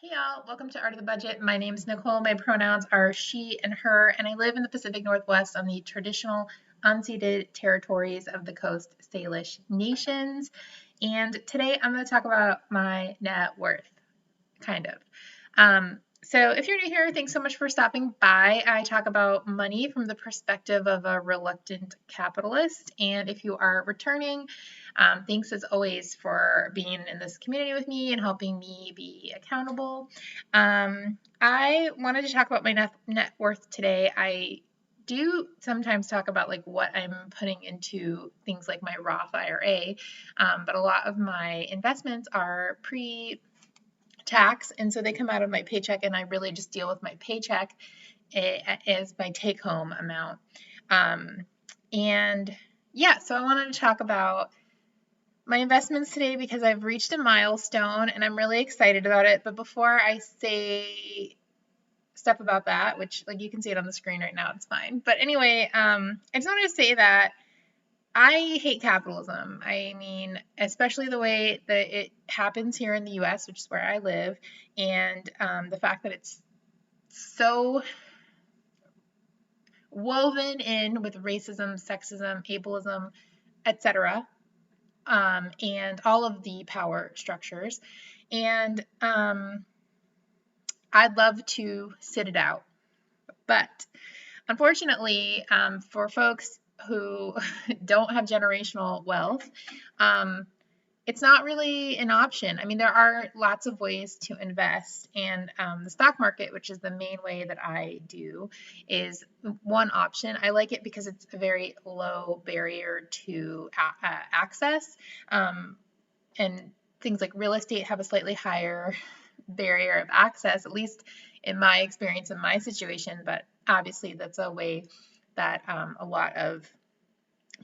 Hey y'all, welcome to Art of the Budget. My name is Nicole. My pronouns are she and her, and I live in the Pacific Northwest on the traditional unceded territories of the Coast Salish nations. And today I'm going to talk about my net worth, kind of. So if you're new here, thanks so much for stopping by. I talk about money from the perspective of a reluctant capitalist. And if you are returning, thanks as always for being in this community with me and helping me be accountable. I wanted to talk about my net worth today. I do sometimes talk about like what I'm putting into things like my Roth IRA, but a lot of my investments are tax, and so they come out of my paycheck, and I really just deal with my paycheck as my take-home amount. And yeah, so I wanted to talk about my investments today because I've reached a milestone and I'm really excited about it. But before I say stuff about that, which like you can see it on the screen right now, it's fine. But anyway, I just wanted to say that I hate capitalism. I mean, especially the way that it happens here in the US, which is where I live, and the fact that it's so woven in with racism, sexism, ableism, etc., and all of the power structures. And I'd love to sit it out. But unfortunately, for folks who don't have generational wealth, it's not really an option. I mean, there are lots of ways to invest, and the stock market, which is the main way that I do, is one option. I like it because it's a very low barrier to access, and things like real estate have a slightly higher barrier of access, at least in my experience, in my situation. But obviously, that's a way that a lot of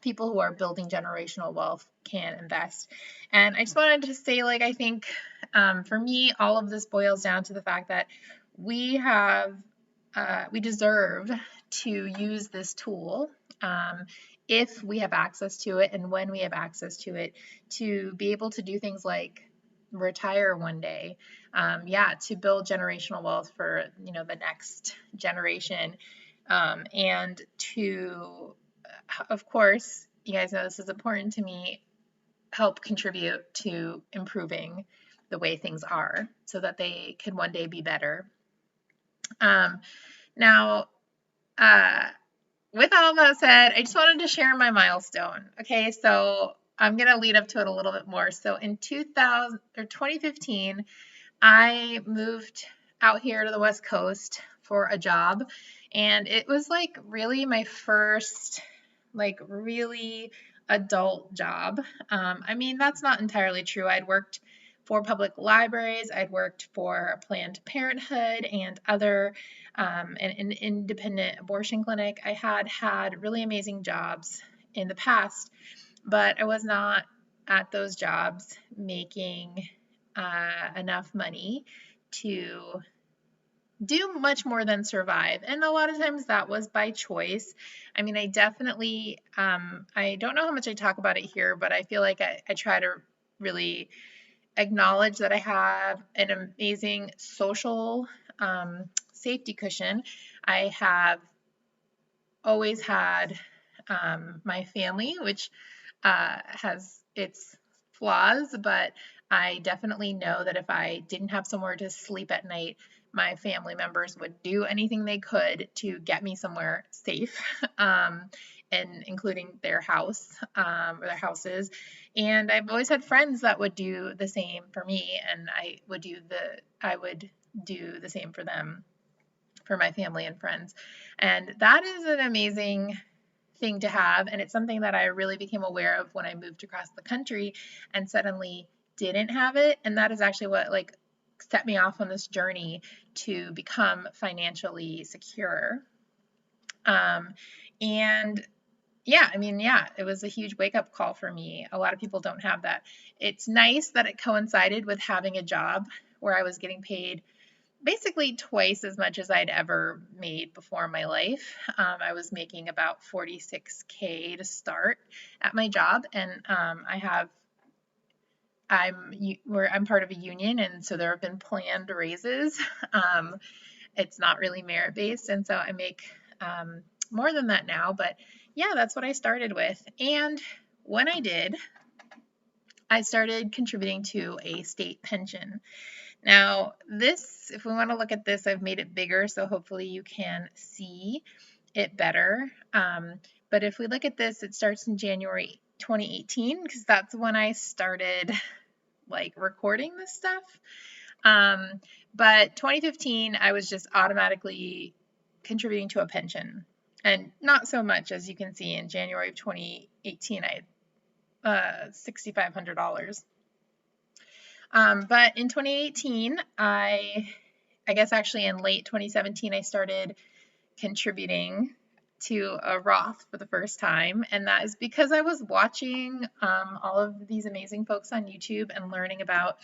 people who are building generational wealth can invest. And I just wanted to say, like, I think for me, all of this boils down to the fact that we deserve to use this tool if we have access to it and when we have access to it, to be able to do things like retire one day, to build generational wealth for the next generation, and to, of course, you guys know this is important to me, help contribute to improving the way things are so that they can one day be better. Now, with all that said, I just wanted to share my milestone. Okay, so I'm going to lead up to it a little bit more. So in 2015, I moved out here to the West Coast for a job, and it was like really my first like really adult job. I mean, that's not entirely true. I'd worked for public libraries, I'd worked for Planned Parenthood and other an independent abortion clinic. I had really amazing jobs in the past, but I was not at those jobs making enough money to do much more than survive. And a lot of times that was by choice. I mean, I definitely, I don't know how much I talk about it here, but I feel like I try to really acknowledge that I have an amazing social safety cushion. I have always had my family, which has its flaws, but I definitely know that if I didn't have somewhere to sleep at night, my family members would do anything they could to get me somewhere safe, and including their house, or their houses. And I've always had friends that would do the same for me, and I would do the same for them, for my family and friends. And that is an amazing thing to have, and it's something that I really became aware of when I moved across the country and suddenly didn't have it. And that is actually what like set me off on this journey to become financially secure. And yeah, I mean, yeah, it was a huge wake-up call for me. A lot of people don't have that. It's nice that it coincided with having a job where I was getting paid basically twice as much as I'd ever made before in my life. I was making about $46K to start at my job, and I have I'm part of a union, and so there have been planned raises. Um, it's not really merit based, and so I make more than that now. But yeah, that's what I started with. And when I did, I started contributing to a state pension. Now, this, if we want to look at this, I've made it bigger, so hopefully you can see it better. But if we look at this, it starts in January 2018 because that's when I started like recording this stuff. But 2015, I was just automatically contributing to a pension, and not so much. As you can see, in January of 2018, I had $6,500. But in 2018, I guess actually in late 2017, I started contributing to a Roth for the first time. And that is because I was watching all of these amazing folks on YouTube and learning about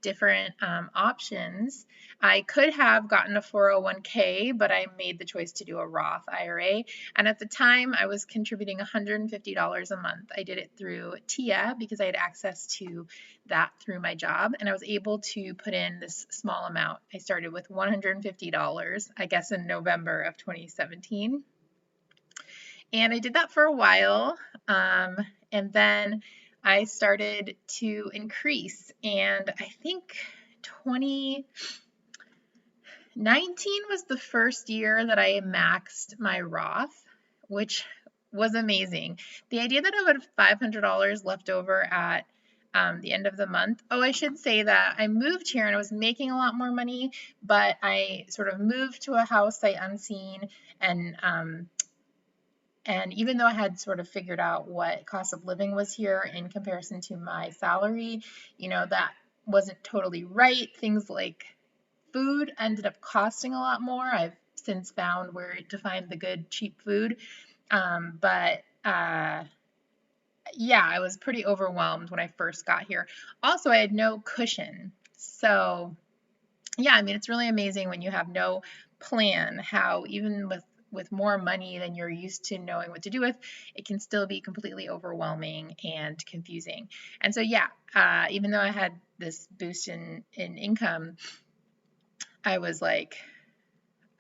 different options. I could have gotten a 401k, but I made the choice to do a Roth IRA. And at the time, I was contributing $150 a month. I did it through TIA because I had access to that through my job, and I was able to put in this small amount. I started with $150, I guess, in November of 2017. And I did that for a while. And then I started to increase. And I think 2019 was the first year that I maxed my Roth, which was amazing. The idea that I would have $500 left over at the end of the month. Oh, I should say that I moved here and I was making a lot more money, but I sort of moved to a house sight unseen, and even though I had sort of figured out what cost of living was here in comparison to my salary, that wasn't totally right. Things like food ended up costing a lot more. I've since found where to find the good, cheap food. But yeah, I was pretty overwhelmed when I first got here. Also, I had no cushion. So yeah, I mean, it's really amazing when you have no plan, how even with more money than you're used to knowing what to do with, it can still be completely overwhelming and confusing. And so yeah, even though I had this boost in income, I was like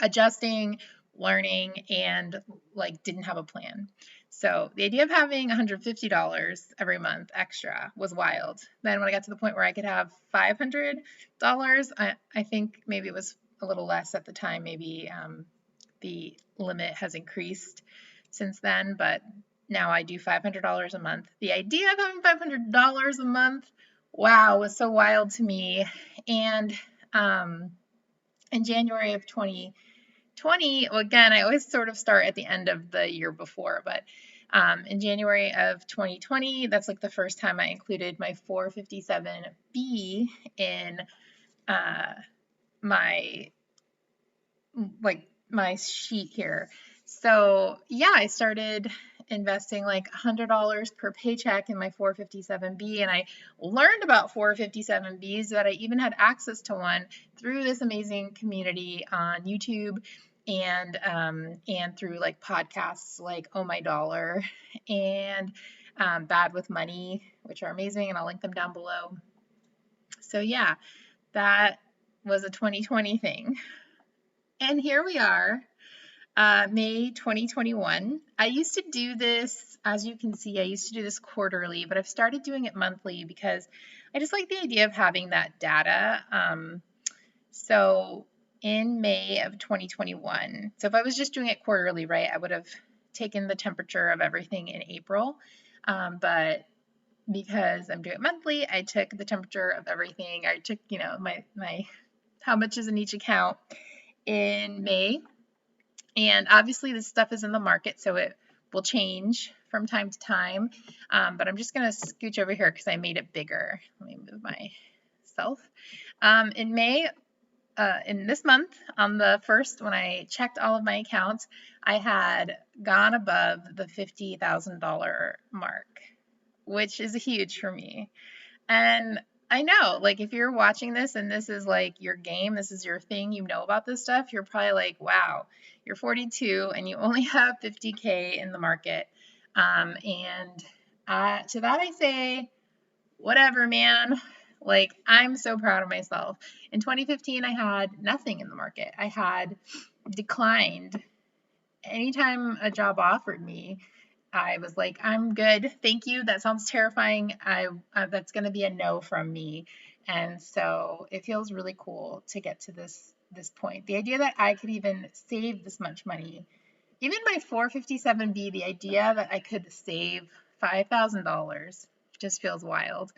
adjusting, learning, and like didn't have a plan. So the idea of having $150 every month extra was wild. Then when I got to the point where I could have $500, I think maybe it was a little less at the time. Maybe the limit has increased since then, but now I do $500 a month. The idea of having $500 a month, wow, was so wild to me. And in January of 2020, well, again, I always sort of start at the end of the year before, but in January of 2020, that's like the first time I included my 457B in my my sheet here. So yeah, I started investing like $100 per paycheck in my 457B, and I learned about 457Bs, that I even had access to one through this amazing community on YouTube, and through like podcasts like Oh My Dollar and Bad with Money, which are amazing, and I'll link them down below. So yeah, that was a 2020 thing. And here we are, May 2021. I used to do this, as you can see, I used to do this quarterly, but I've started doing it monthly because I just like the idea of having that data. So in May of 2021, so if I was just doing it quarterly, right, I would have taken the temperature of everything in April. But because I'm doing it monthly, I took the temperature of everything. I took, my how much is in each account in May. And obviously this stuff is in the market, so it will change from time to time. But I'm just going to scooch over here because I made it bigger. Let me move myself. In May, in this month, on the 1st, when I checked all of my accounts, I had gone above the $50,000 mark, which is huge for me. And I know, like, if you're watching this and this is like your game, this is your thing, you know about this stuff, you're probably like, wow, you're 42 and you only have 50K in the market. And to that I say, whatever, man. Like, I'm so proud of myself. In 2015, I had nothing in the market. I had declined anytime a job offered me. I was like, I'm good, thank you. That sounds terrifying. That's going to be a no from me. And so it feels really cool to get to this point. The idea that I could even save this much money, even my 457B, the idea that I could save $5,000 just feels wild.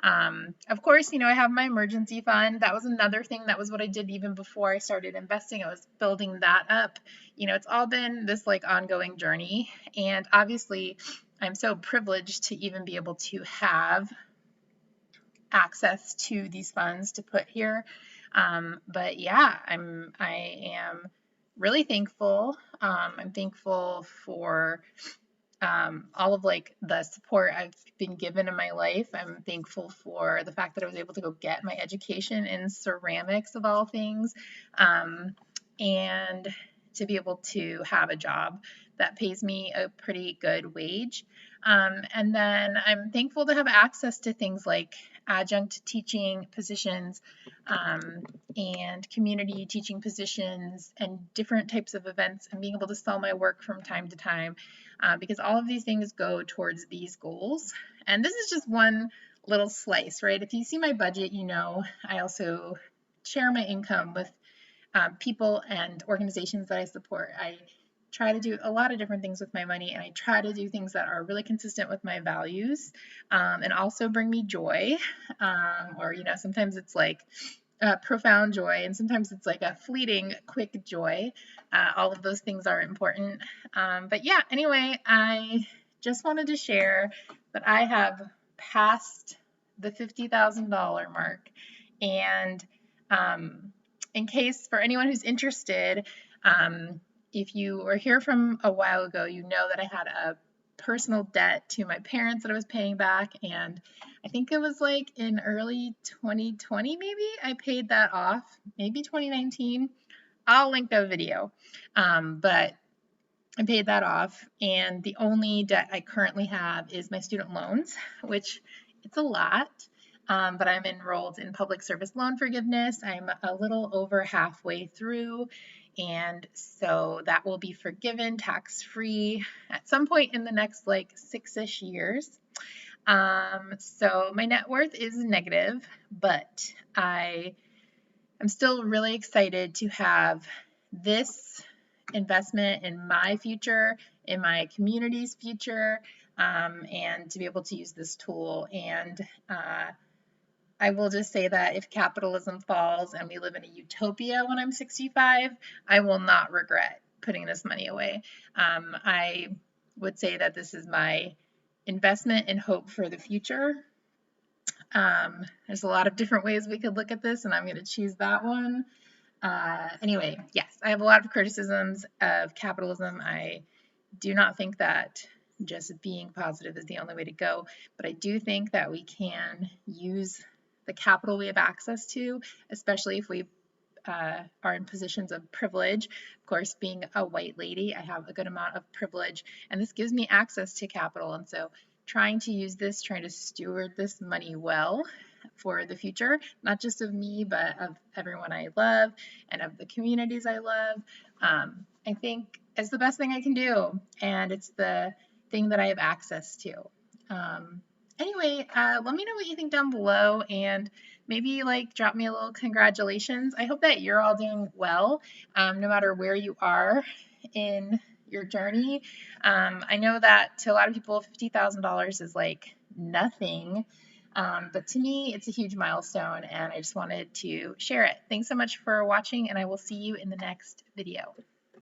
Of course, I have my emergency fund. That was another thing. That was what I did even before I started investing. I was building that up. It's all been this like ongoing journey. And obviously, I'm so privileged to even be able to have access to these funds to put here. But yeah, I am really thankful. I'm thankful for all of like the support I've been given in my life. I'm thankful for the fact that I was able to go get my education in ceramics of all things, and to be able to have a job that pays me a pretty good wage. And then I'm thankful to have access to things like adjunct teaching positions, and community teaching positions and different types of events, and being able to sell my work from time to time, because all of these things go towards these goals. And this is just one little slice, right? If you see my budget, I also share my income with people and organizations that I support. I try to do a lot of different things with my money, and I try to do things that are really consistent with my values, and also bring me joy. Or, sometimes it's like profound joy, and sometimes it's like a fleeting, quick joy. All of those things are important. But yeah, anyway, I just wanted to share that I have passed the $50,000 mark. And in case for anyone who's interested, if you were here from a while ago, you know that I had a personal debt to my parents that I was paying back, and I think it was like in early 2020, maybe I paid that off, maybe 2019. I'll link the video. But I paid that off, and the only debt I currently have is my student loans, which it's a lot. But I'm enrolled in public service loan forgiveness. I'm a little over halfway through, and so that will be forgiven tax-free at some point in the next like 6-ish years. So my net worth is negative, but I'm still really excited to have this investment in my future, in my community's future, and to be able to use this tool. And I will just say that if capitalism falls and we live in a utopia when I'm 65, I will not regret putting this money away. I would say that this is my investment in hope for the future. There's a lot of different ways we could look at this, and I'm going to choose that one. Anyway, yes, I have a lot of criticisms of capitalism. I do not think that just being positive is the only way to go, but I do think that we can use the capital we have access to, especially if we are in positions of privilege. Of course, being a white lady, I have a good amount of privilege, and this gives me access to capital. And so trying to use this, trying to steward this money well for the future, not just of me, but of everyone I love and of the communities I love, I think is the best thing I can do. And it's the thing that I have access to. Anyway, let me know what you think down below, and maybe like drop me a little congratulations. I hope that you're all doing well, no matter where you are in your journey. I know that to a lot of people, $50,000 is like nothing, but to me, it's a huge milestone, and I just wanted to share it. Thanks so much for watching, and I will see you in the next video.